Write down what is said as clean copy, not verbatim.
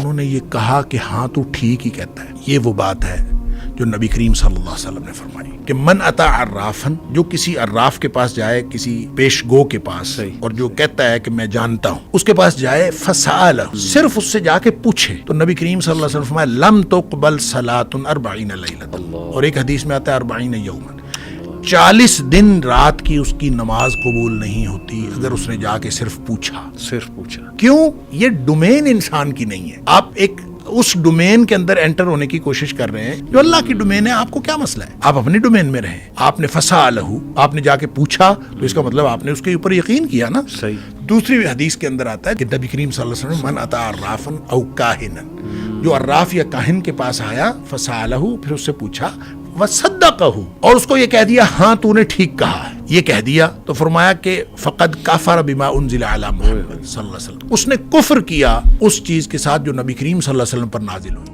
انہوں نے یہ کہا کہ ہاں تو ٹھیک ہی کہتا ہے. یہ وہ بات ہے جو نبی کریم صلی اللہ علیہ وسلم نے فرمائی کہ من اتا عرافن، جو کسی عراف کے پاس جائے، کسی پیش گو کے پاس، اور جو کہتا ہے کہ میں جانتا ہوں، اس کے پاس جائے، فسألہ، صرف اس سے جا کے پوچھے، تو نبی کریم صلی اللہ علیہ وسلم فرمایا لم تقبل صلاۃ 40 لیلۃ، اور ایک حدیث میں آتا ہے 40 یوما، 40 دن رات کی اس کی نماز قبول نہیں ہوتی اگر اس نے جا کے صرف پوچھا. کیوں؟ یہ ڈومین انسان کی نہیں ہے. آپ ایک اس ڈومین کے اندر انٹر ہونے کی کوشش کر رہے ہیں جو اللہ کی ڈومین ہے. آپ کو کیا مسئلہ ہے؟ آپ اپنی ڈومین میں رہیں. آپ نے فسألہ، آپ نے جا کے پوچھا، تو اس کا مطلب آپ نے اس کے اوپر یقین کیا نا. صحیح. دوسری حدیث کے اندر آتا ہے کہ نبی کریم صلی اللہ علیہ وسلم من اتا عرافا او کاہنا، جو عراف یا کاہن کے پاس آیا، فسألہ، پھر اس سے پوچھا، وصدقہ، اور اس کو یہ کہہ دیا ہاں تو نے ٹھیک کہا ہے، یہ کہہ دیا، تو فرمایا کہ فقد کفر بما انزل علی محمد صلی اللہ علیہ وسلم، اس نے کفر کیا اس چیز کے ساتھ جو نبی کریم صلی اللہ علیہ وسلم پر نازل ہوئی.